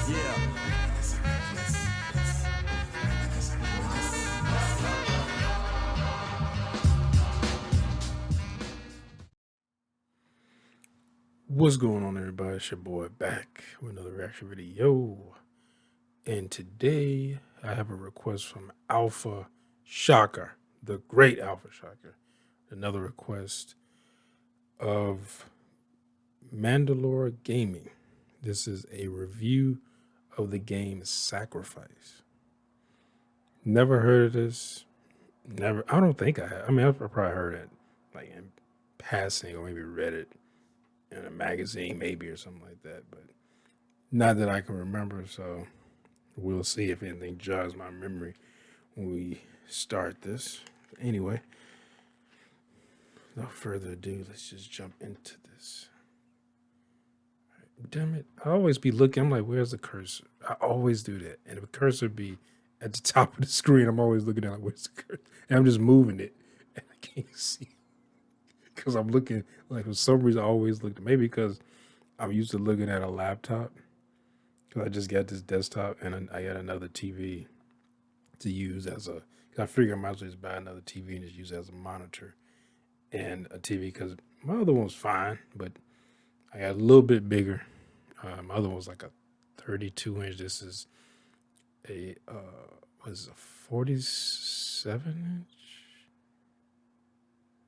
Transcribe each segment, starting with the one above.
Yeah. What's going on, everybody? It's your boy back with another reaction video. And today I have a request from Alpha Shocker, the great Alpha Shocker. Another request of Mandalore Gaming. This is a review of the game Sacrifice. Never heard of this. Never. I don't think I have. I mean, I've probably heard it like in passing or maybe read it in a magazine, maybe, or something like that. But not that I can remember. So we'll see if anything jogs my memory when we start this. Anyway, without further ado, let's just jump into this. Damn it. I always be looking. I'm like, where's the cursor? I always do that. And if a cursor be at the top of the screen, I'm always looking at like, where's the cursor? And I'm just moving it. And I can't see. Because I'm looking, like for some reason, I always look. Maybe because I'm used to looking at a laptop. Because I just got this desktop and I got another TV to use as a. I figured I might as well just buy another TV and just use it as a monitor and a TV because my other one was fine, but I got a little bit bigger. My other one was like a 32 inch. This is a was a 47 inch.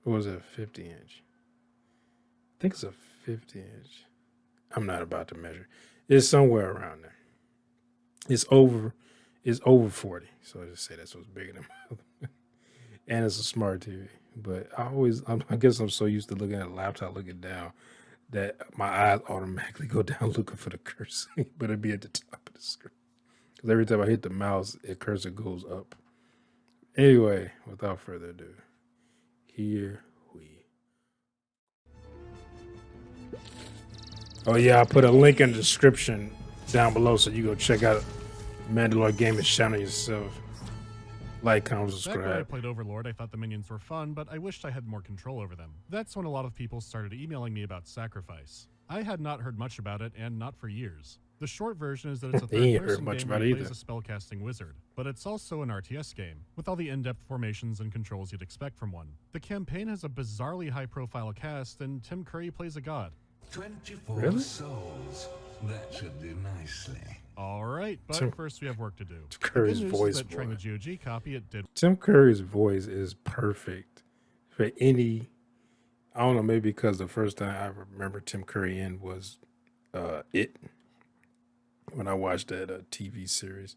Or was it a 50 inch? I think it's a 50 inch. I'm not about to measure. It's somewhere around there. It's over. It's over 40. So I just say that's what's bigger than my. And it's a smart TV. But I guess I'm so used to looking at a laptop, looking down, that my eyes automatically go down looking for the cursor, but it'd be at the top of the screen. Because every time I hit the mouse, the cursor goes up. Anyway, without further ado, here we. Oh yeah, I put a link in the description down below so you go check out MandaloreGaming channel yourself. Like, comment, Back when I subscribe. played Overlord, I thought the minions were fun, but I wished I had more control over them. That's when a lot of people started emailing me about Sacrifice. I had not heard much about it, and not for years. The short version is that it's a They ain't heard third-person much game about where it you play either. as a spellcasting wizard, but it's also an RTS game, with all the in-depth formations and controls you'd expect from one. The campaign has a bizarrely high-profile cast, and Tim Curry plays a god. 24 Really? souls. That should do nicely. Alright, but Tim first we have work to do. Curry's the good news voice, is that trying boy. the GOG copy, it did. Tim Curry's voice is perfect for any. I don't know, maybe because the first time I remember Tim Curry in was It, when I watched that TV series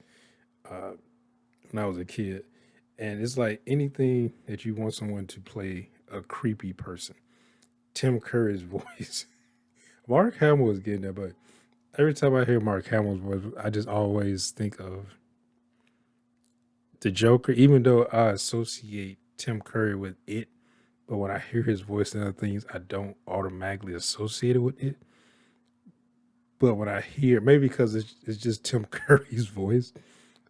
when I was a kid. And it's like anything that you want someone to play a creepy person, Tim Curry's voice. Mark Hamill was getting there, but every time I hear Mark Hamill's voice, I just always think of the Joker, even though I associate Tim Curry with It. But when I hear his voice and other things, I don't automatically associate it with it. But when I hear, maybe because it's just Tim Curry's voice,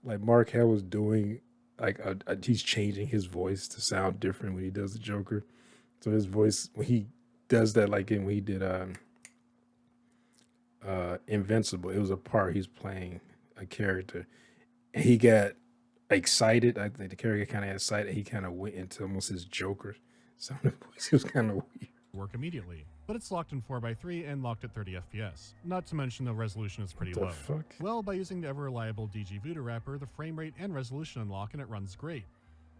like Mark Hamill's doing, like he's changing his voice to sound different when he does the Joker. So his voice, when he does that, like when he did Invincible, it was a part he's playing a character, and he got excited. I think the character kind of got excited. He kind of went into almost his Joker sound voice. It was kind of weird. Work immediately, but it's locked in 4x3 and locked at 30 FPS. Not to mention the resolution is pretty The low. fuck? Well, by using the ever-reliable DG Voodoo wrapper, the frame rate and resolution unlock and it runs great.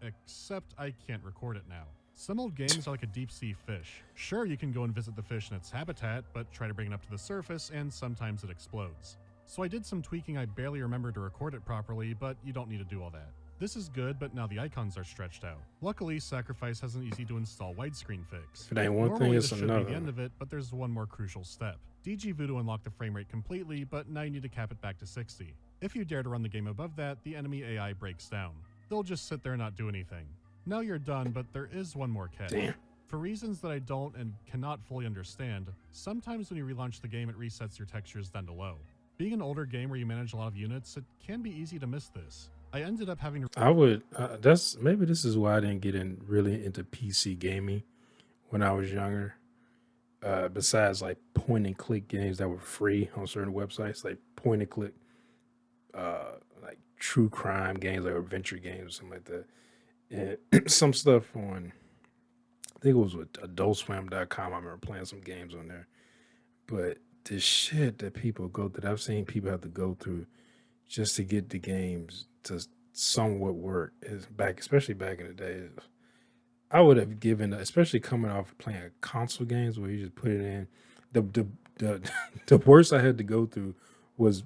Except I can't record it now. Some old games are like a deep-sea fish. Sure, you can go and visit the fish in its habitat, but try to bring it up to the surface and sometimes it explodes. So I did some tweaking. I barely remember to record it properly, but you don't need to do all that. This is good, but now the icons are stretched out. Luckily, Sacrifice has an easy-to-install widescreen fix. If it ain't one Normally, thing, this it's should be the another. end of it, but there's one more crucial step. DG Voodoo unlocked the frame rate completely, but now you need to cap it back to 60. If you dare to run the game above that, the enemy AI breaks down. They'll just sit there and not do anything. Now you're done, but there is one more catch. Damn. For reasons that I don't and cannot fully understand, sometimes when you relaunch the game, it resets your textures down to low. Being an older game where you manage a lot of units, it can be easy to miss this. I ended up having to. I would. That's maybe this is why I didn't get in really into PC gaming when I was younger. Besides like point and click games that were free on certain websites, like point and click like true crime games, like adventure games or something like that. And some stuff on, I think it was with AdultSwim.com. I remember playing some games on there. But the shit that people go through, I've seen people have to go through just to get the games to somewhat work is back, especially back in the day. I would have given, especially coming off playing console games where you just put it in. The the worst I had to go through was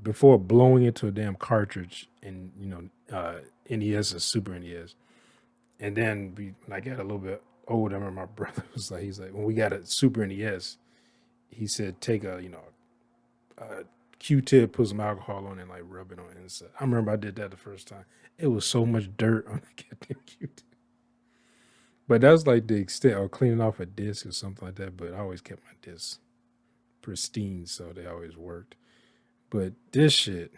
before blowing into a damn cartridge in NES and Super NES, and then when I got a little bit older, I remember my brother was like, he's like, when we got a Super NES, he said take a Q-tip, put some alcohol on it, and like rub it on the inside. I remember I did that the first time. It was so much dirt on the goddamn Q-tip. But that's like the extent, or cleaning off a disc or something like that. But I always kept my discs pristine, so they always worked. But this shit,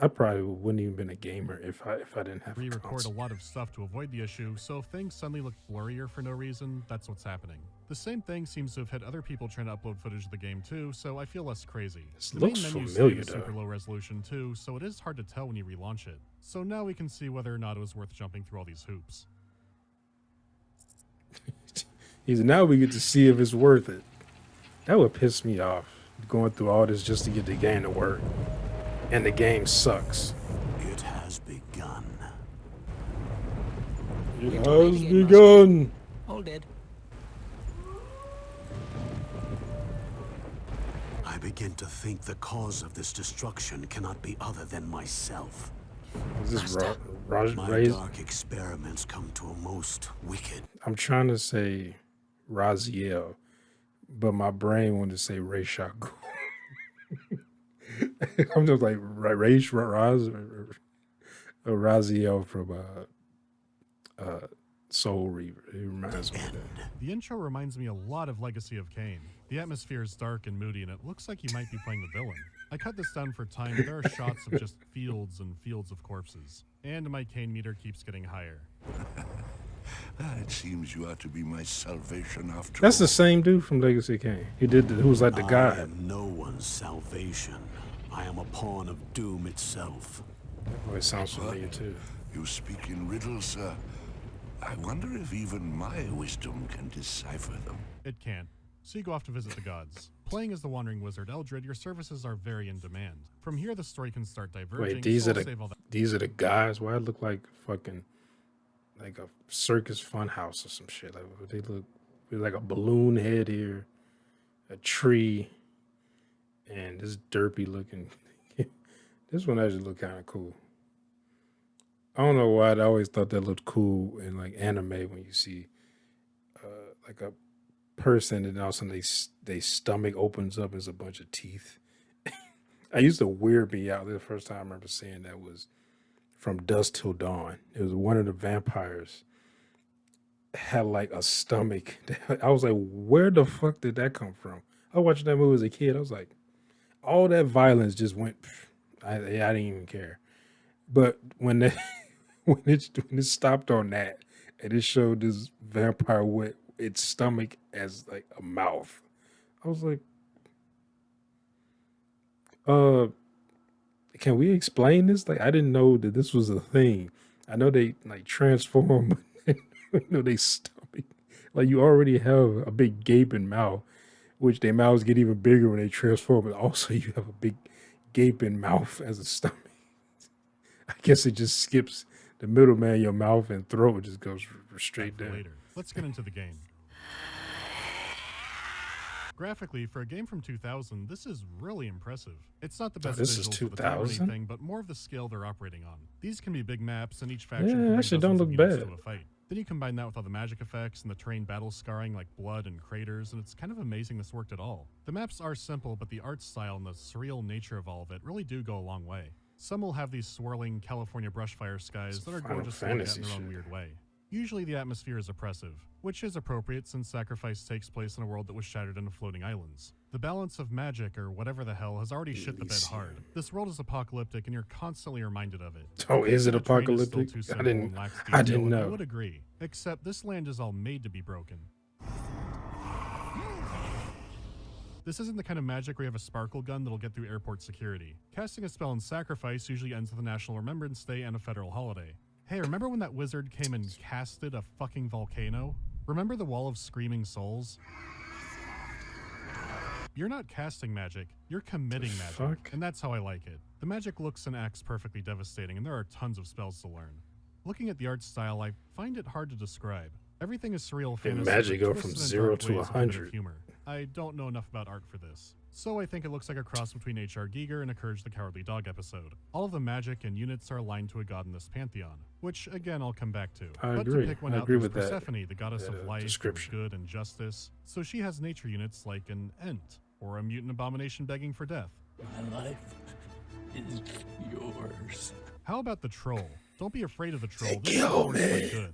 I probably wouldn't even been a gamer if I didn't have a Re-record a console. lot of stuff to avoid the issue, so if things suddenly look blurrier for no reason, that's what's happening. The same thing seems to have hit other people trying to upload footage of the game too, so I feel less crazy. This The looks main menu familiar, stays super though. low resolution too, so it is hard to tell when you relaunch it. So now we can see whether or not it was worth jumping through all these hoops. He's now we get to see if it's worth it. That would piss me off, going through all this just to get the game to work, and the game sucks. It has begun. It You're too late has again, begun. All dead. I begin to think the cause of this destruction cannot be other than myself. Is this Master, My dark experiments come to a most wicked. I'm trying to say Raziel, but my brain wanted to say Ray Shaku. I'm just like Raz or Raziel from Soul Reaver. It reminds me of that. The intro reminds me a lot of Legacy of Kain. The atmosphere is dark and moody, and it looks like you might be playing the villain. I cut this down for time, but there are shots of just fields and fields of corpses. And my Kain meter keeps getting higher. It seems you are to be my salvation after That's the all. same dude from Legacy of Kain. Who was like the I god. am no one's salvation. I am a pawn of doom itself. Oh, it sounds familiar too. You speak in riddles, sir. I wonder if even my wisdom can decipher them. It can't. So you go off to visit the gods. Playing as the Wandering Wizard Eldred, your services are very in demand. From here, the story can start diverging. Wait, these so are I'll save all that. these are the guys. Why it look like fucking like a circus fun house or some shit? Like they look like a balloon head here, a tree, and this derpy looking. This one actually look kind of cool. I don't know why I always thought that looked cool in like anime when you see like a person and all of a sudden they stomach opens up and there's a bunch of teeth. I used to weird me out. The first time I remember seeing that was from Dusk Till Dawn. It was one of the vampires had like a stomach. I was like, where the fuck did that come from? I watched that movie as a kid. I was like, all that violence just went. I didn't even care. But when they, when it stopped on that and it showed this vampire with its stomach as like a mouth, I was like, can we explain this? Like, I didn't know that this was a thing. I know they like transform, but you know they stomach. Like you already have a big gaping mouth, which their mouths get even bigger when they transform. But also you have a big gaping mouth as a stomach. I guess it just skips the middleman. Your mouth and throat just goes straight For down. later. Let's get into the game. Graphically, for a game from 2000, this is really impressive. It's not the best this is visuals of the time or 2000? anything, but more of the scale they're operating on. These can be big maps, and each faction Yeah, can bring actually don't dozens of look units bad. to a fight. Then you combine that with all the magic effects and the terrain battle scarring like blood and craters, and it's kind of amazing this worked at all. The maps are simple, but the art style and the surreal nature of all of it really do go a long way. Some will have these swirling California brushfire skies It's that are Final gorgeous to look at Fantasy in their own shit. weird way. Usually the atmosphere is oppressive, which is appropriate since sacrifice takes place in a world that was shattered into floating islands. The balance of magic, or whatever the hell, has already shit the bed hard. This world is apocalyptic and you're constantly reminded of it. Oh, is it The terrain is still apocalyptic? too I simple didn't. and lacks I detail, didn't and I know. would agree. Except this land is all made to be broken. This isn't the kind of magic where you have a sparkle gun that'll get through airport security. Casting a spell in Sacrifice usually ends with a National Remembrance Day and a federal holiday. Hey, remember when that wizard came and casted a fucking volcano? Remember the Wall of Screaming Souls? You're not casting magic, you're committing magic. Fuck? And that's how I like it. The magic looks and acts perfectly devastating, and there are tons of spells to learn. Looking at the art style, I find it hard to describe. Everything is surreal fantasy. Magic go twisted from in 0 dark to ways with a bit of 100. humor. I don't know enough about art for this. So I think it looks like a cross between H.R. Giger and a Courage the Cowardly Dog episode. All of the magic and units are aligned to a god in this pantheon, which again I'll come back to. I But agree. to pick one I out, agree there's with that. Persephone, the goddess of life, description. good, and justice. So she has nature units like an Ent, or a mutant abomination begging for death. My life is yours. How about the troll? Don't be afraid of the troll. They This kill is quite me. good.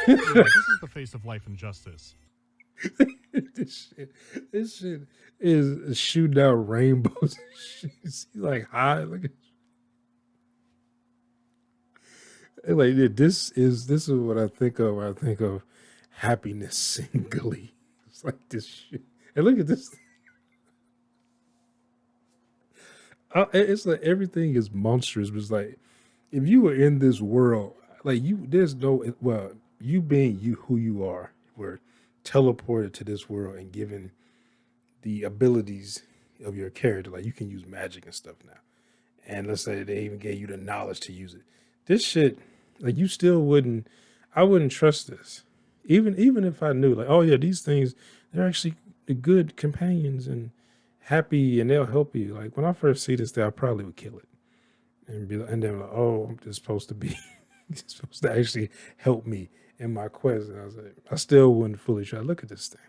Yeah, this is the face of life and justice. this shit is shooting out rainbows. He's like high. Look at like this is what I think of when I think of happiness singly. It's like this shit. And look at this. It's like everything is monstrous. But it's like if you were in this world, like there's no you being you who you are, were teleported to this world and given the abilities of your character. Like you can use magic and stuff now. And let's say they even gave you the knowledge to use it. This shit, like you still I wouldn't trust this. Even if I knew, like, oh yeah, these things, they're actually the good companions and happy and they'll help you. Like when I first see this thing, I probably would kill it. And then like, oh, I'm just supposed to be it's supposed to actually help me in my quest. And I was like, I still wouldn't fully try. Look at this thing.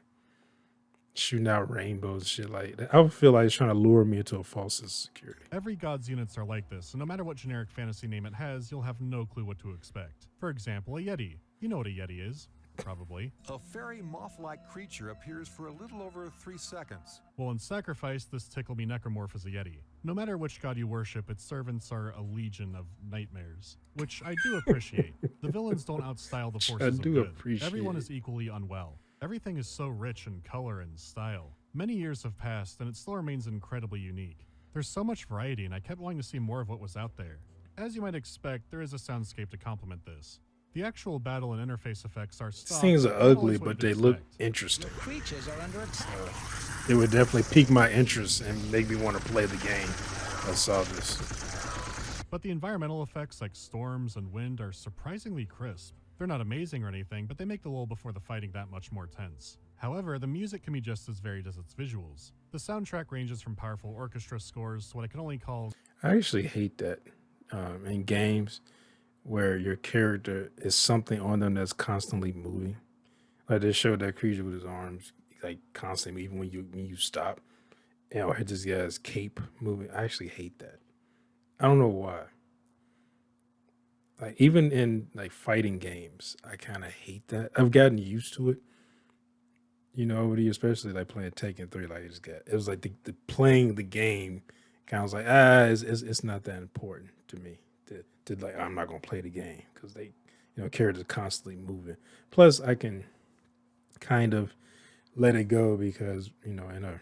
Shooting out rainbows and shit like that. I would feel like it's trying to lure me into a false sense of security. Every god's units are like this, and no matter what generic fantasy name it has, you'll have no clue what to expect. For example, a Yeti. You know what a Yeti is. Probably. A fairy moth-like creature appears for a little over 3 seconds. Well, in Sacrifice, this Tickle Me necromorph is a Yeti. No matter which god you worship, its servants are a legion of nightmares, which I do appreciate. The villains don't outstyle the forces of good. Everyone is equally unwell. Everything is so rich in color and style. Many years have passed, and it still remains incredibly unique. There's so much variety, and I kept wanting to see more of what was out there. As you might expect, there is a soundscape to complement this. The actual battle and interface effects are stock. These things are but not ugly, always what but you'd they expect. look interesting. Creatures are under attack. It would definitely pique my interest and make me want to play the game. I saw this. But the environmental effects like storms and wind are surprisingly crisp. They're not amazing or anything, but they make the lull before the fighting that much more tense. However, the music can be just as varied as its visuals. The soundtrack ranges from powerful orchestra scores to what I can only call... I actually hate that in games where your character is something on them that's constantly moving. Like they showed that creature with his arms like constantly, even when you stop. You know, it just got his cape moving. I actually hate that. I don't know why. Like even in like fighting games, I kind of hate that. I've gotten used to it. You know, over the years, especially like playing Tekken 3, like it was like the playing the game kind of was like, it's not that important to me. To like, I'm not gonna play the game because they, you know, characters are constantly moving. Plus, I can kind of let it go because, you know, in a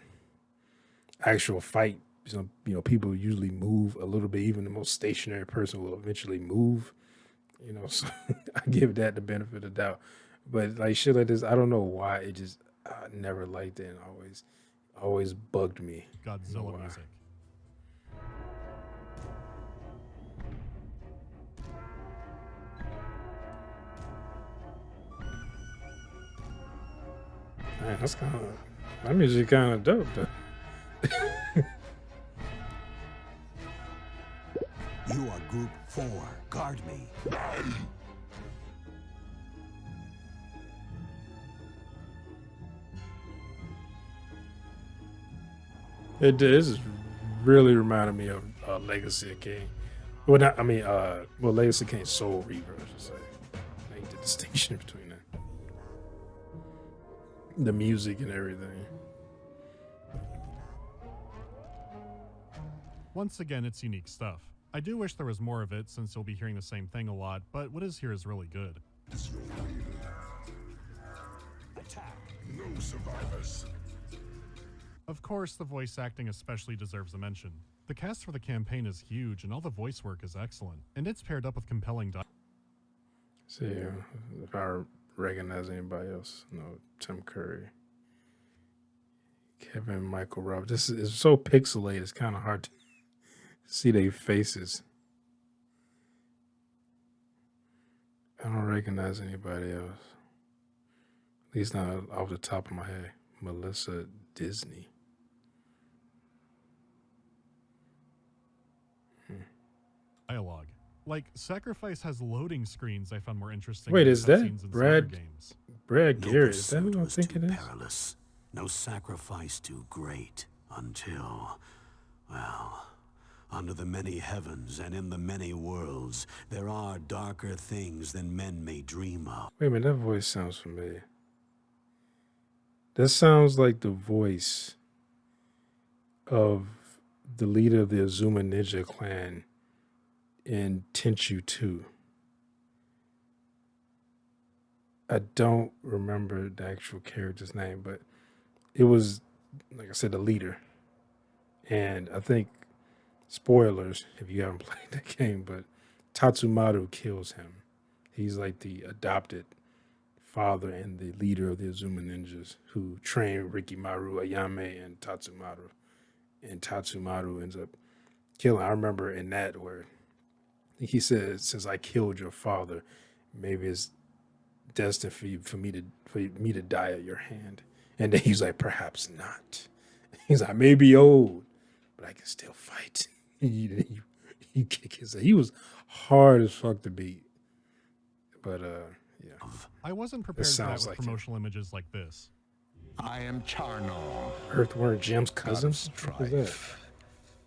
actual fight, you know, people usually move a little bit. Even the most stationary person will eventually move. You know, so I give that the benefit of the doubt. But like shit like this, I don't know why it just I never liked it and always bugged me. Godzilla music. Man, that music kind of dope though. You are Group 4. Guard me. This is really reminded me of Legacy of Kain. Well, not, I mean, Legacy of Kain Soul Reaver, I should say. Make the distinction between that. The music and everything. Once again, it's unique stuff. I do wish there was more of it since you'll be hearing the same thing a lot, but what is here is really good. few survivors. Of course, the voice acting especially deserves a mention. The cast for the campaign is huge, and all the voice work is excellent, and it's paired up with compelling dialogue. See if I recognize anybody else. No, Tim Curry, Kevin Michael Rob. This is so pixelated. It's kind of hard to see their faces. I don't recognize anybody else. At least not off the top of my head. Melissa Disney. Dialogue. Like, Sacrifice has loading screens I found more interesting. Wait, than is that cutscenes in some Brad- other games. Brad No Garrett. Is that pursuit who I'm was thinking too it is? perilous, no sacrifice too great, until, well, under the many heavens and in the many worlds, there are darker things than men may dream of. Wait a minute, that voice sounds familiar. That sounds like the voice of the leader of the Azuma Ninja clan in Tenchu 2. I don't remember the actual character's name, but it was, like I said, the leader. And I think, spoilers if you haven't played the game, but Tatsumaru kills him. He's like the adopted father and the leader of the Azuma Ninjas who trained Rikimaru, Ayame, and Tatsumaru. And Tatsumaru ends up killing. I remember in that where he says, "Since I killed your father, maybe it's destined for me to die at your hand." And then he's like, "Perhaps not." He's like, "I may be old, but I can still fight." You kick his ass. He was hard as fuck to beat. But yeah. I wasn't prepared for that sounds with like it. promotional images like this. I am Charno, Earthworm Jim's god cousin? of What was that? strife,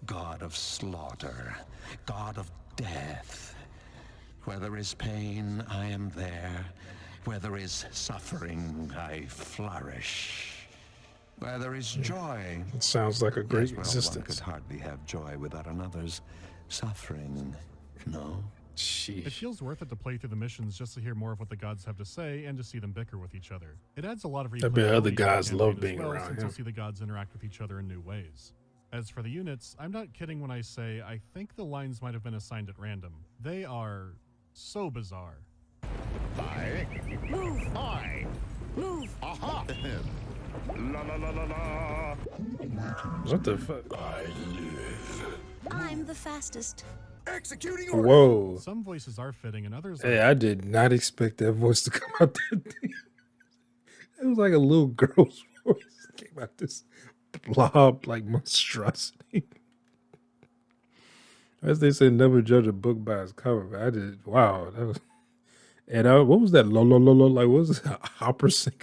god of slaughter, god of death. Where there is pain, I am there. Where there is suffering, I flourish. Where there is joy, It sounds like a great yes, well, one existence. could hardly have joy without another's suffering. No? It Sheesh. feels worth it to play through the missions just to hear more of what the gods have to say and to see them bicker with each other. It adds a lot of I bet other replayability to the gods campaign love as being well, around since him. you'll see the gods interact with each other in new ways. As for the units, I'm not kidding when I say I think the lines might have been assigned at random. They are so bizarre. Move! I! Move! Aha! La la la la la! What the fuck? I'm the fastest. Executing Whoa. Some voices are fitting and others Hey, are. I did not expect that voice to come out there. It was like a little girl's voice. It came out this blob like monstrosity. As they say, never judge a book by its cover. But I did. Wow, that was. And what was that? Lo lo lo lo. Like, what was it? A opera singer?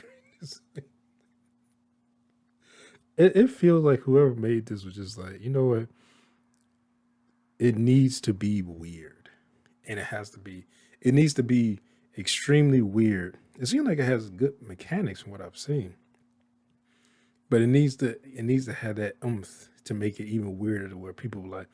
It feels like whoever made this was just like, you know what? It needs to be weird, and it needs to be extremely weird. It seems like it has good mechanics from what I've seen, but it needs to have that oomph to make it even weirder, to where people are like,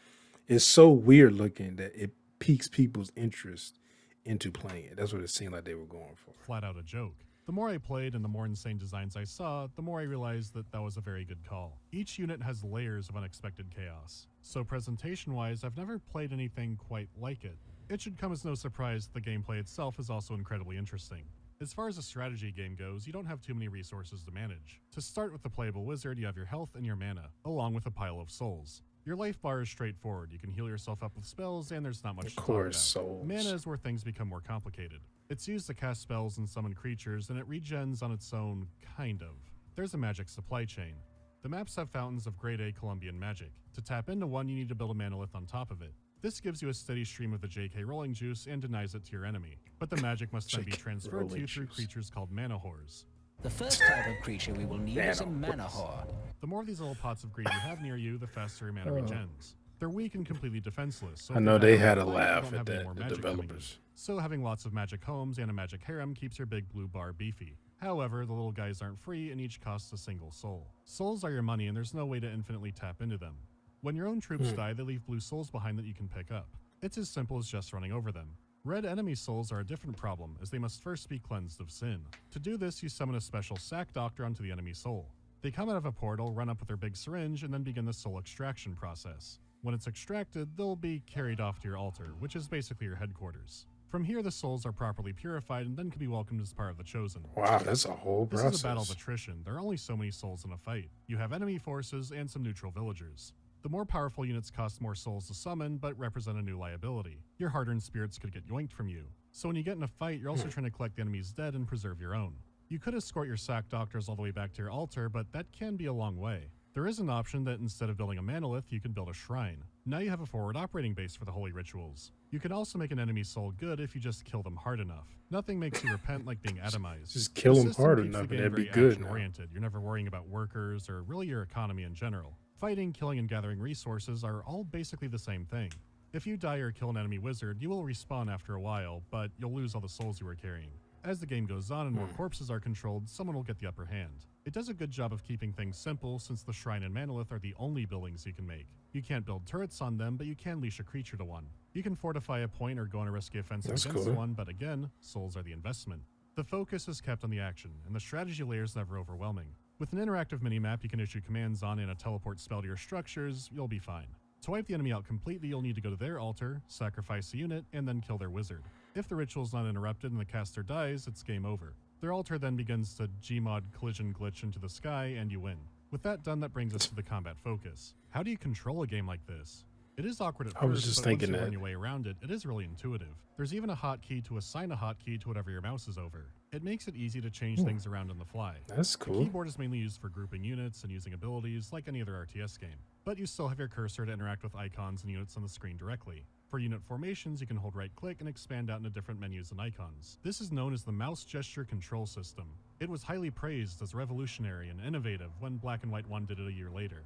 it's so weird looking that it piques people's interest into playing it. That's what it seemed like they were going for. Flat out a joke. The more I played and the more insane designs I saw, the more I realized that that was a very good call. Each unit has layers of unexpected chaos. So presentation-wise, I've never played anything quite like it. It should come as no surprise that the gameplay itself is also incredibly interesting. As far as a strategy game goes, you don't have too many resources to manage. To start with the playable wizard, you have your health and your mana, along with a pile of souls. Your life bar is straightforward. You can heal yourself up with spells, and there's not much Of to talk course, about. souls. Mana is where things become more complicated. It's used to cast spells and summon creatures, and it regens on its own, kind of. There's a magic supply chain. The maps have fountains of grade A Colombian magic. To tap into one, you need to build a manolith on top of it. This gives you a steady stream of the JK rolling juice and denies it to your enemy. But the magic must then be JK transferred to you rolling through juice. creatures called mana whores. The first type of creature we will need is a mana whore. The more of these little pots of greed you have near you, the faster your mana regens. They're weak and completely defenseless. So I if know you they have had a one, you laugh don't at have any that, more the magic coming in. developers. So having lots of magic homes and a magic harem keeps your big blue bar beefy. However, the little guys aren't free and each costs a single soul. Souls are your money and there's no way to infinitely tap into them. When your own troops die, they leave blue souls behind that you can pick up. It's as simple as just running over them. Red enemy souls are a different problem, as they must first be cleansed of sin. To do this, you summon a special sack doctor onto the enemy soul. They come out of a portal, run up with their big syringe, and then begin the soul extraction process. When it's extracted, they'll be carried off to your altar, which is basically your headquarters. From here, the souls are properly purified and then can be welcomed as part of the Chosen. Wow, that's a whole process. This is a battle of attrition. There are only so many souls in a fight. You have enemy forces and some neutral villagers. The more powerful units cost more souls to summon, but represent a new liability. Your hard-earned spirits could get yoinked from you. So when you get in a fight, you're also trying to collect the enemy's dead and preserve your own. You could escort your sack doctors all the way back to your altar, but that can be a long way. There is an option that instead of building a manolith, you can build a shrine. Now you have a forward operating base for the holy rituals. You can also make an enemy soul good if you just kill them hard enough. Nothing makes you repent like being atomized. Just kill them system hard keeps enough the and game that'd be very good now. action-oriented. You're never worrying about workers or really your economy in general. Fighting, killing, and gathering resources are all basically the same thing. If you die or kill an enemy wizard, you will respawn after a while, but you'll lose all the souls you were carrying. As the game goes on and more corpses are controlled, someone will get the upper hand. It does a good job of keeping things simple, since the shrine and manolith are the only buildings you can make. You can't build turrets on them, but you can leash a creature to one. You can fortify a point or go on a risky offensive against one, but again, souls are the investment. The focus is kept on the action, and the strategy layer is never overwhelming. With an interactive minimap you can issue commands on and a teleport spell to your structures, you'll be fine. To wipe the enemy out completely, you'll need to go to their altar, sacrifice a unit, and then kill their wizard. If the ritual is not interrupted and the caster dies, it's game over. Their altar then begins to Gmod collision glitch into the sky, and you win. With that done, that brings us to the combat focus. How do you control a game like this? It is awkward at first, but once you learn your way around it, it is really intuitive. There's even a hotkey to assign a hotkey to whatever your mouse is over. It makes it easy to change things around on the fly. That's cool. The keyboard is mainly used for grouping units and using abilities like any other RTS game. But you still have your cursor to interact with icons and units on the screen directly. For unit formations, you can hold right-click and expand out into different menus and icons. This is known as the mouse gesture control system. It was highly praised as revolutionary and innovative when Black and White 1 did it a year later.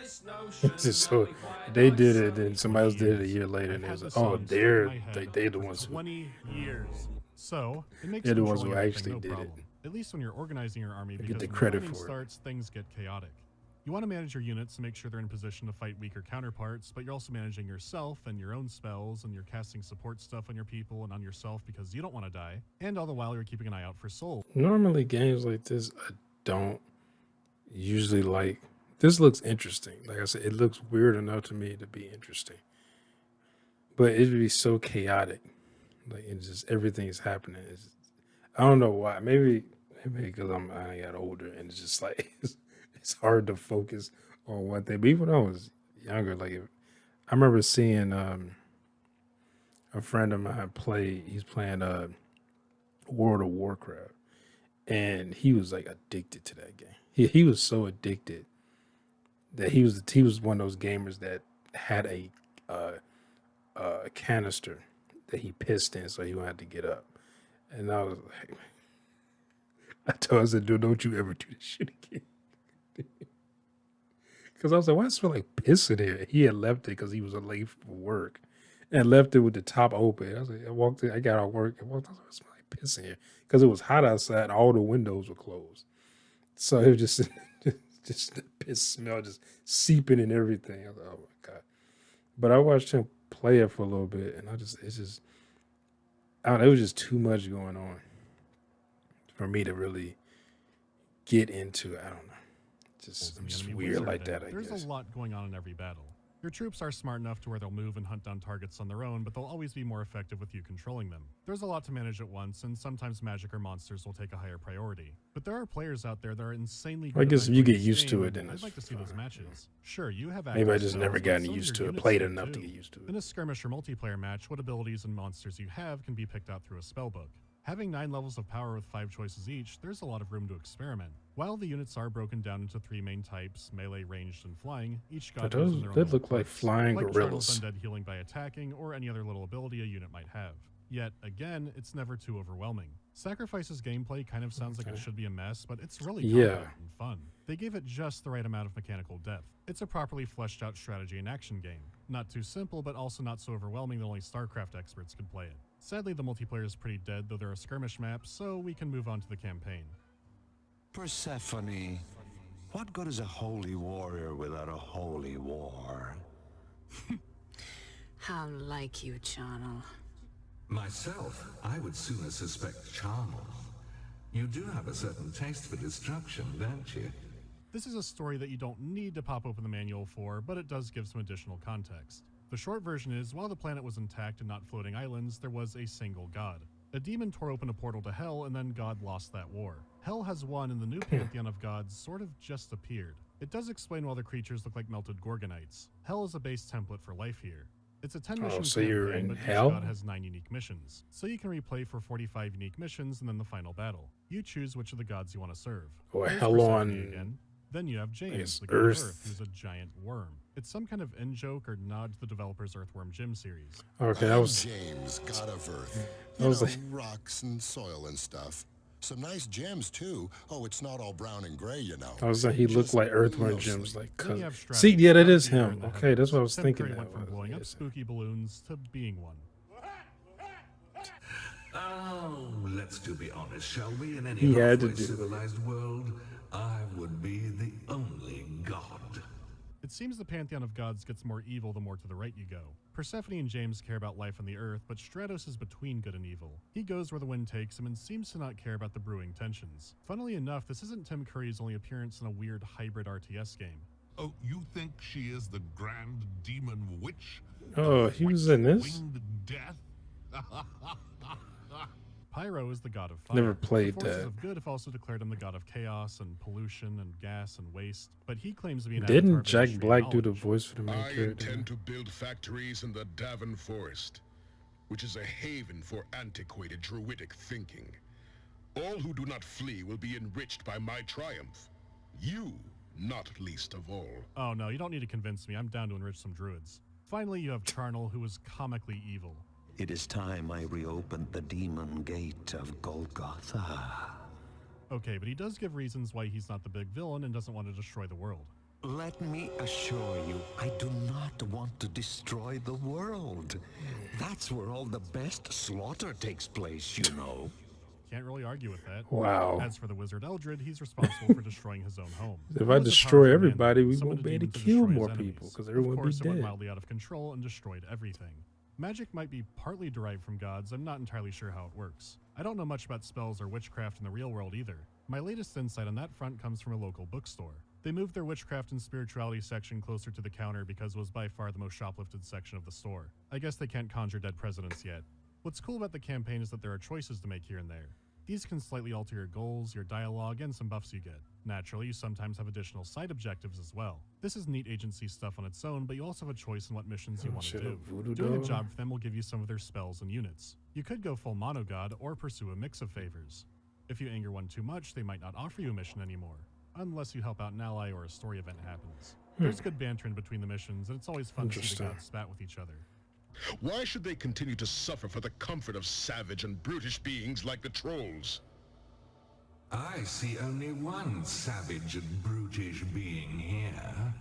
So they did it, then somebody else did it a year later, and they was like, "Oh, they're the ones." 20 years. So it makes They're the ones controlling who everything actually no did it. problem. At least when you're organizing your army, They because get the when credit the fighting for it. starts, things get chaotic. You want to manage your units to make sure they're in position to fight weaker counterparts, but you're also managing yourself and your own spells, and you're casting support stuff on your people and on yourself because you don't want to die. And all the while, you're keeping an eye out for souls. Normally, games like this, I don't usually like. This looks interesting. Like I said, it looks weird enough to me to be interesting. But it'd be so chaotic. Like, it's just everything's happening. I don't know why. Maybe because I got older and it's just like it's hard to focus on one thing. But even when I was younger, like I remember seeing a friend of mine play. He's playing World of Warcraft, and he was like addicted to that game. He was so addicted that he was one of those gamers that had a canister that he pissed in so he wouldn't have to get up. And I was like, I told him, I said, dude, don't you ever do this shit again. Because I was like, why does it smell like piss in here? He had left it because he was late for work and left it with the top open. I was like, I got off work and walked out, it smelled like piss in here because it was hot outside and all the windows were closed. So it was just the piss smell just seeping in everything. I was like, oh my God. But I watched him play it for a little bit and it was just too much going on for me to really get into. I don't know. Just weird like that, I guess. There's a lot going on in every battle. Your troops are smart enough to where they'll move and hunt down targets on their own, but they'll always be more effective with you controlling them. There's a lot to manage at once, and sometimes magic or monsters will take a higher priority. But there are players out there that are insanely good. I guess at if you get this used to game, it, then I'd like to see those matches. Sure, you have maybe I access just to never those, but gotten some of used your to it, units played do enough to too. get used to it. In a skirmish or multiplayer match, what abilities and monsters you have can be picked out through a spellbook. Having 9 levels of power with 5 choices each, there's a lot of room to experiment. While the units are broken down into 3 main types, melee, ranged, and flying, each god goes in their own They little look like quirks, flying like gorillas. Charles Undead healing by attacking, or any other little ability a unit might have. Yet, again, it's never too overwhelming. Sacrifice's gameplay kind of sounds like it should be a mess, but it's really competent and fun. They gave it just the right amount of mechanical depth. It's a properly fleshed out strategy and action game. Not too simple, but also not so overwhelming that only StarCraft experts could play it. Sadly, the multiplayer is pretty dead, though there are skirmish maps, so we can move on to the campaign. Persephone, what good is a holy warrior without a holy war? How like you, Charnel. Myself, I would sooner suspect Charnel. You do have a certain taste for destruction, don't you? This is a story that you don't need to pop open the manual for, but it does give some additional context. The short version is, while the planet was intact and not floating islands, there was a single god. A demon tore open a portal to Hell, and then God lost that war. Hell has won, and the new pantheon of gods sort of just appeared. It does explain why the creatures look like melted Gorgonites. Hell is a base template for life here. It's a 10-mission so you're campaign, in but Hell? each god has 9 unique missions. So you can replay for 45 unique missions and then the final battle. You choose which of the gods you want to serve. Or There's Hell Persephone on, again. Then you have James, guess, the god of Earth. Earth, who's a giant worm. It's some kind of in-joke or nod to the developer's Earthworm Jim series. Okay, that was James, god of Earth. That was like- Rocks and soil and stuff. Some nice gems too. Oh, it's not all brown and gray, you know. I was saying he looked Just like Earthworm mostly. Jim's like Then you cousin. have Stratus, See, yeah, that the is Redeemer him. in the Okay, that's what I was Tim thinking. Curry That went from was. blowing up Yes. spooky balloons to being one. Oh, let's to be honest, shall we? In any He had to halfway do it. civilized world, I would be the only god. It seems the pantheon of gods gets more evil the more to the right you go. Persephone and James care about life on the earth, but Stratos is between good and evil. He goes where the wind takes him and seems to not care about the brewing tensions. Funnily enough, this isn't Tim Curry's only appearance in a weird hybrid RTS game. Oh, you think she is the grand demon witch? Oh, he was in this? Winged death? Pyro is the god of fire. Never played the forces that. of good have also declared him the god of chaos and pollution and gas and waste, but he claims to be an avatar Didn't of Jack industry Black and do the knowledge. voice for the main I character? intend to build factories in the Davin Forest, which is a haven for antiquated druidic thinking. All who do not flee will be enriched by my triumph. You, not least of all. Oh no, you don't need to convince me. I'm down to enrich some druids. Finally, you have Charnel, who is comically evil. It is time I reopened the demon gate of Golgotha. Okay, but he does give reasons why he's not the big villain and doesn't want to destroy the world. Let me assure you, I do not want to destroy the world. That's where all the best slaughter takes place, you know. Can't really argue with that. Wow. As for the wizard Eldred, he's responsible for destroying his own home. If He I was a destroy powerful everybody, man, we summoned won't a be able demon to to kill destroy more his people, enemies. 'cause everyone of would course, be it went dead. mildly out of control and destroyed everything. Magic might be partly derived from gods. I'm not entirely sure how it works. I don't know much about spells or witchcraft in the real world either. My latest insight on that front comes from a local bookstore. They moved their witchcraft and spirituality section closer to the counter because it was by far the most shoplifted section of the store. I guess they can't conjure dead presidents yet. What's cool about the campaign is that there are choices to make here and there. These can slightly alter your goals, your dialogue, and some buffs you get. Naturally, you sometimes have additional side objectives as well. This is neat agency stuff on its own, but you also have a choice in what missions you want to shit, do. a voodoo Doing a doll? job for them will give you some of their spells and units. You could go full monogod or pursue a mix of favors. If you anger one too much, they might not offer you a mission anymore, unless you help out an ally or a story event happens. There's good banter in between the missions, and it's always fun to see the Interesting. gods spat with each other. Why should they continue to suffer for the comfort of savage and brutish beings like the trolls? I see only one savage and brutish being here.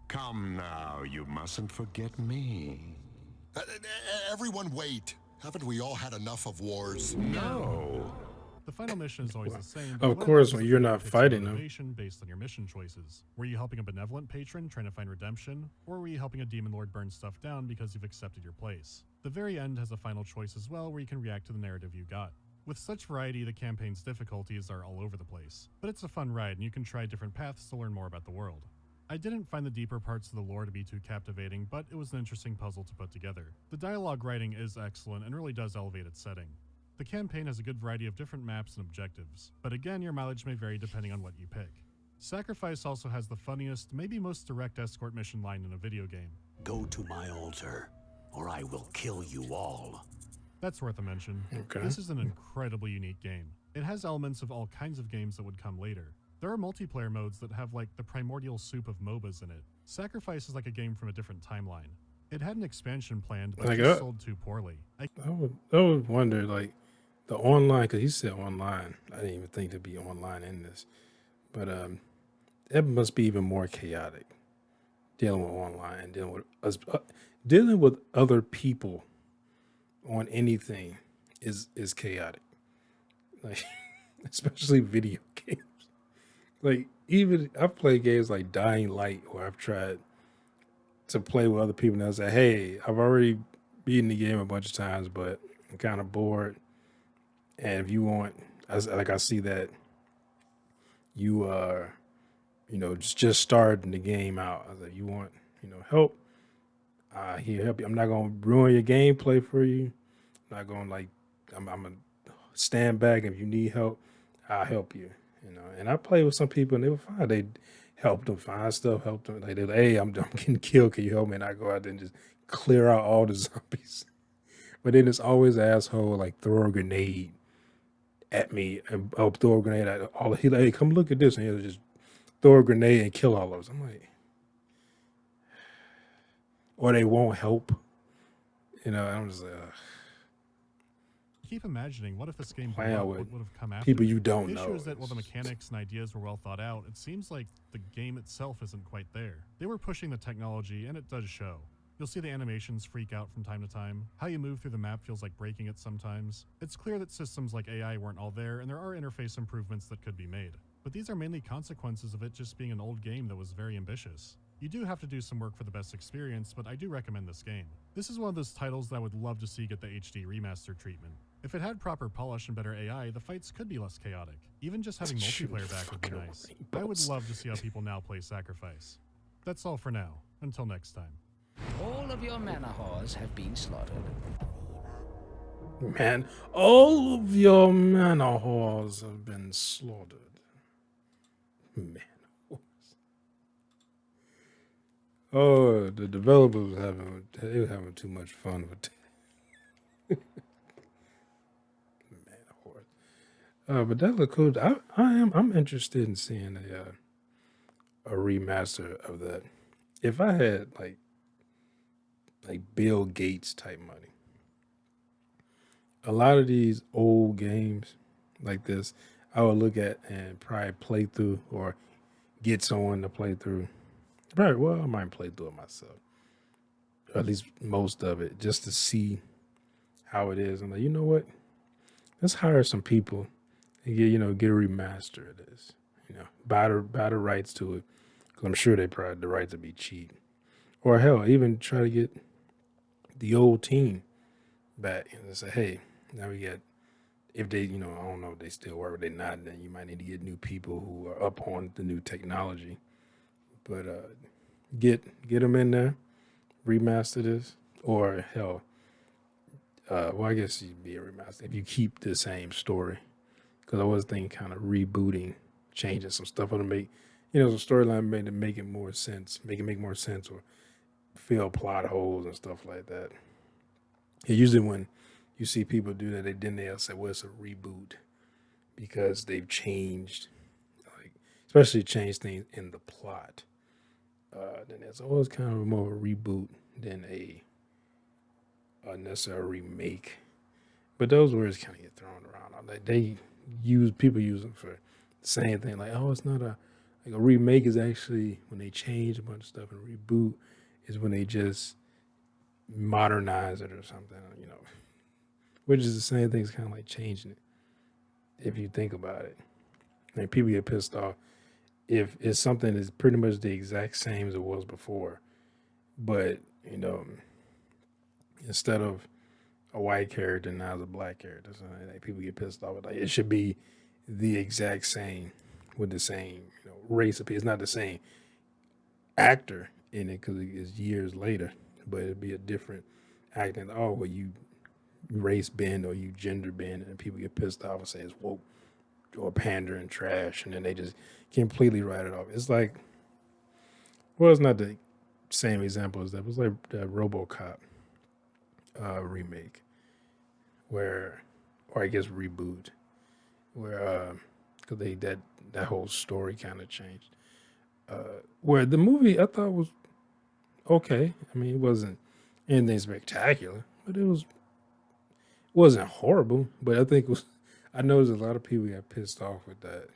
Come now, you mustn't forget me. Everyone wait. Haven't we all had enough of wars? No. The final mission is always the same. but Of what it course, does when is you're it not picks fighting them. motivation based on your mission choices. Were you helping a benevolent patron trying to find redemption, or were you helping a demon lord burn stuff down because you've accepted your place? The very end has a final choice as well, where you can react to the narrative you got. With such variety, the campaign's difficulties are all over the place. But it's a fun ride, and you can try different paths to learn more about the world. I didn't find the deeper parts of the lore to be too captivating, but it was an interesting puzzle to put together. The dialogue writing is excellent and really does elevate its setting. The campaign has a good variety of different maps and objectives, but again, your mileage may vary depending on what you pick. Sacrifice also has the funniest, maybe most direct escort mission line in a video game. Go to my altar, or I will kill you all. That's worth a mention. Okay. This is an incredibly unique game. It has elements of all kinds of games that would come later. There are multiplayer modes that have like the primordial soup of MOBAs in it. Sacrifice is like a game from a different timeline. It had an expansion planned, but Like, just sold too poorly. I would wonder, like, the online, because he said online. I didn't even think there'd be online in this. But it must be even more chaotic. Dealing with online, dealing with us, dealing with other people on anything is chaotic. Like, especially video games. Like, even I've played games like Dying Light, where I've tried to play with other people. And I say, hey, I've already beaten the game a bunch of times, but I'm kind of bored. And if you want, I see that you are, just starting the game out. I was like, you want, help? Here, help you. I'm not gonna ruin your gameplay for you. I'm not gonna I'm gonna stand back. If you need help, I'll help you. And I played with some people, and they were fine. They helped them find stuff, helped them. Like they're like, hey, I'm getting killed. Can you help me? And I go out there and just clear out all the zombies. But then it's always an asshole like throw a grenade at me, and I'll throw a grenade at all. He like, hey, come look at this, and he'll just throw a grenade and kill all of us. I'm like, or they won't help. And I'm just like, Keep imagining, what if this game blew Wow, up? with What would have come after? people you don't The know. issue is that while the mechanics and ideas were well thought out, it seems like the game itself isn't quite there. They were pushing the technology, and it does show. You'll see the animations freak out from time to time. How you move through the map feels like breaking it sometimes. It's clear that systems like AI weren't all there, and there are interface improvements that could be made. But these are mainly consequences of it just being an old game that was very ambitious. You do have to do some work for the best experience, but I do recommend this game. This is one of those titles that I would love to see get the HD remaster treatment. If it had proper polish and better AI, the fights could be less chaotic. Even just having multiplayer back would be nice. I would love to see how people now play Sacrifice. That's all for now. Until next time. All of your mana whores have been slaughtered. Man, all of your mana whores have been slaughtered. Man. Oh, the developers were having too much fun with it. Man, but that look cool. I'm interested in seeing a remaster of that. If I had like Bill Gates type money, a lot of these old games like this, I would look at and probably play through or get someone to play through. Right. Well, I might play through it myself, or at least most of it, just to see how it is. I'm like, you know what? Let's hire some people and get a remaster of this. Buy the rights to it, because I'm sure they probably the rights to be cheap, or hell, even try to get the old team back and say, hey, now we got. If they, I don't know if they still work, if they not, then you might need to get new people who are up on the new technology. But get them in there, remaster this, or hell, well, I guess you'd be a remaster if you keep the same story. Because I was thinking kind of rebooting, changing some stuff to make, some storyline make it more sense, make more sense, or fill plot holes and stuff like that. And usually when you see people do that, they'll say, well, it's a reboot because they've changed, especially changed things in the plot. Then it's always kind of more of a reboot than a necessary remake. But those words kind of get thrown around. Like people use them for the same thing. Like, oh, it's not a remake is actually when they change a bunch of stuff, and reboot is when they just modernize it or something, which is the same thing. It's kind of like changing it if you think about it. And people get pissed off if it's something that's pretty much the exact same as it was before, but instead of a white character, now it's a black character. So people get pissed off. Like, it should be the exact same with the same race of people. It's not the same actor in it because it's years later, but it'd be a different acting. Oh, well, you race bend or you gender bend, and people get pissed off and say it's woke or pandering trash, and then they just completely write it off. It's like, well, it's not the same example as that. It was like that RoboCop remake, or I guess reboot, where because that whole story kind of changed. Where the movie I thought was okay. I mean, it wasn't anything spectacular, but it wasn't horrible. But I think it was. I noticed a lot of people got pissed off with that.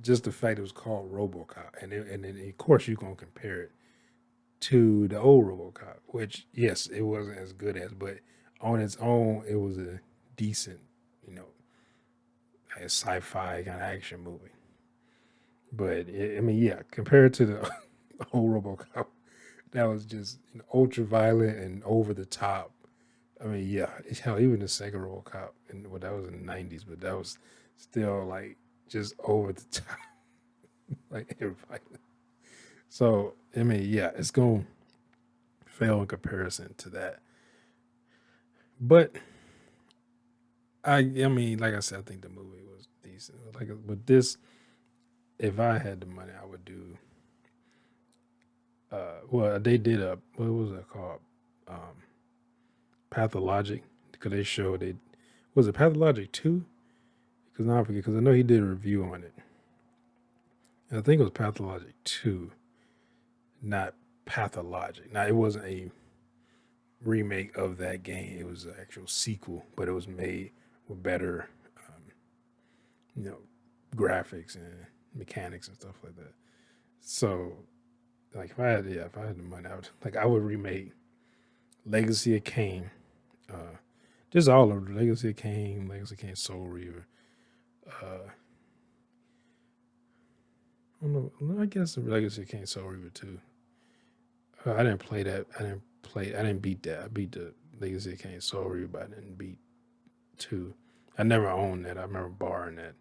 Just the fact it was called RoboCop, and then of course you're gonna compare it to the old RoboCop, which yes, it wasn't as good as, but on its own, it was a decent, a sci-fi kind of action movie. But compared to the old RoboCop, that was just ultra violent and over the top. I mean, yeah, hell, even the second RoboCop, and well, that was in the '90s, but that was still like just over the top, like everybody. So I mean, yeah, it's gonna fail in comparison to that. But I mean, like I said, I think the movie was decent. Like with this, if I had the money, I would do. Well, they did a what was it called? Pathologic, because they showed it. Was it Pathologic 2? Because now I forget, because I know he did a review on it. And I think it was Pathologic 2, not Pathologic. Now, it wasn't a remake of that game. It was an actual sequel, but it was made with better, you know, graphics and mechanics and stuff like that. So, like, if I had the money, I would remake Legacy of Kain, just all of Legacy of Kain, Soul Reaver. I don't know. I guess the Legacy of Kain, Soul Reaver too. I didn't play that. I didn't beat that. I beat the Legacy of Kain, Soul Reaver, but I didn't beat 2. I never owned that. I remember borrowing that,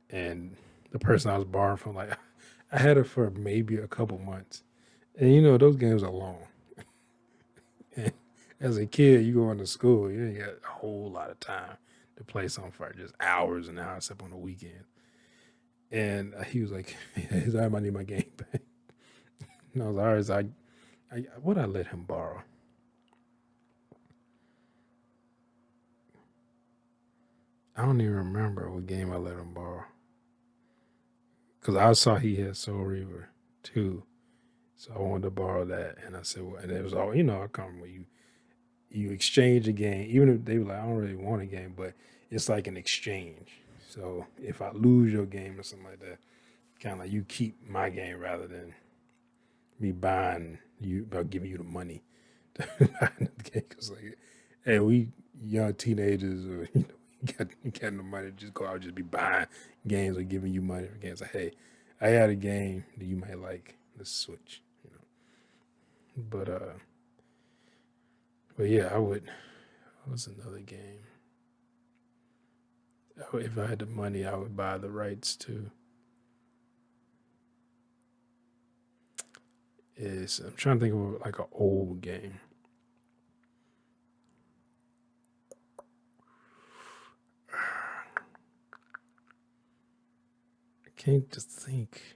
and the person I was borrowing from, like, I had it for maybe a couple months, and those games are long. And as a kid, you go into school, you ain't got a whole lot of time to play something for just hours and hours, except on the weekend. And he was like, I might need my game back. And I was like, what I let him borrow? I don't even remember what game I let him borrow. Because I saw he had Soul Reaver 2. So I wanted to borrow that. And I said, well, and it was all, I come when you exchange a game, even if they were like, I don't really want a game, but it's like an exchange. So if I lose your game or something like that, kind of like you keep my game rather than me buying you, about giving you the money to buy the game. Because like, hey, we young teenagers, or got no money to just go out and just be buying games or giving you money for games. Like, hey, I had a game that you might like. Let's switch. But yeah, I would. What's another game? If I had the money, I would buy the rights to. I'm trying to think of like an old game. I can't just think.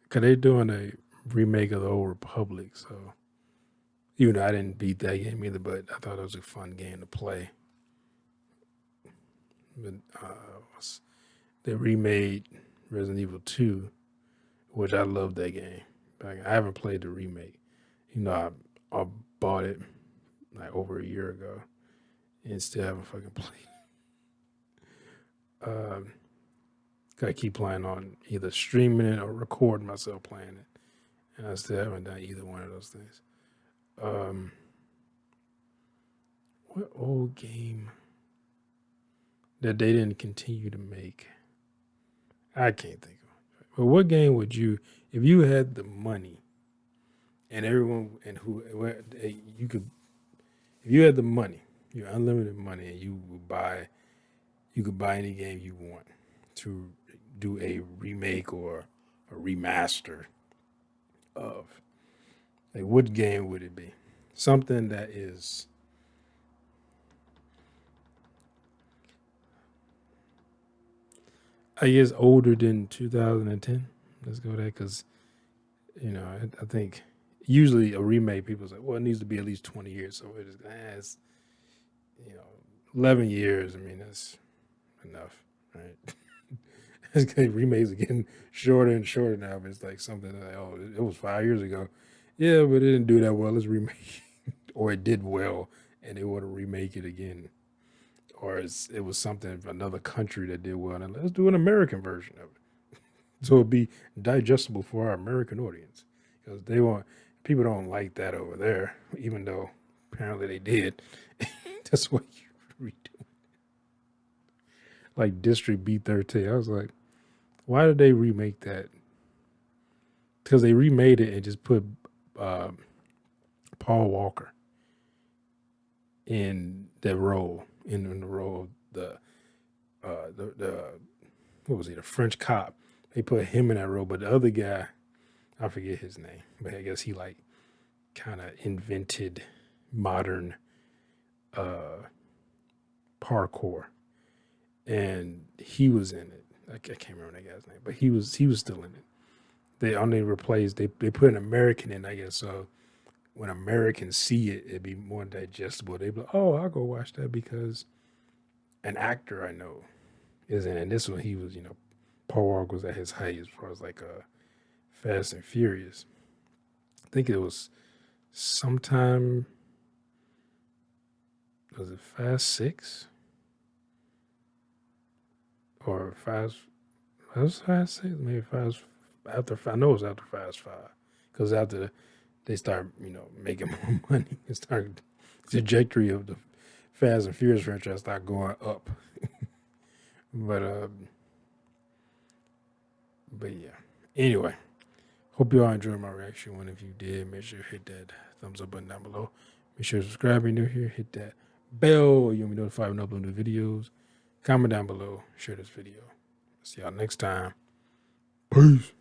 Cause they're doing a remake of the Old Republic, so even though I didn't beat that game either, but I thought it was a fun game to play. But they remade Resident Evil 2, which I love that game. But I haven't played the remake. I bought it like over a year ago and still haven't fucking played. I keep playing on either streaming it or recording myself playing it, and I still haven't done either one of those things. What old game that they didn't continue to make? I can't think of it. But what game would you, if you had the money and everyone and you could, if you had the money, your unlimited money, and you could buy any game you want to do a remake or a remaster of, like, what game would it be? Something that is I guess older than 2010. Let's go there, because I think usually a remake, people's like, well, it needs to be at least 20 years. So it's 11 years. I mean, that's enough, right? Remakes are getting shorter and shorter now. But it's like something like, oh, it was 5 years ago. Yeah, but it didn't do that well. Let's remake it. Or it did well and they want to remake it again. Or it was something from another country that did well, and let's do an American version of it, so it'll be digestible for our American audience, because people don't like that over there, even though apparently they did. That's what you redo. Like District B13, I was like, why did they remake that because they remade it and just put Paul Walker in that role, in the role of the what was he, the French cop. They put him in that role, but the other guy, I forget his name, but I guess he like kind of invented modern parkour, and he was in it. I can't remember that guy's name, but he was still in it. They only replaced, they put an American in, I guess. So when Americans see it, it'd be more digestible. They'd be like, oh, I'll go watch that because an actor I know is in it. And this one, he was, Paul Walker was at his height as far as like Fast and Furious. I think it was sometime, was it Fast 6? Or Fast 6? Maybe Fast, after, I know it was after Fast 5. Because after they start, making more money, it started, the trajectory of the Fast and Furious franchise start going up. But yeah. Anyway, hope you all enjoyed my reaction. One, if you did, make sure you hit that thumbs up button down below. Make sure to subscribe if you're new here. Hit that bell. You'll be notified when I upload new videos. Comment down below. Share this video. See y'all next time. Peace.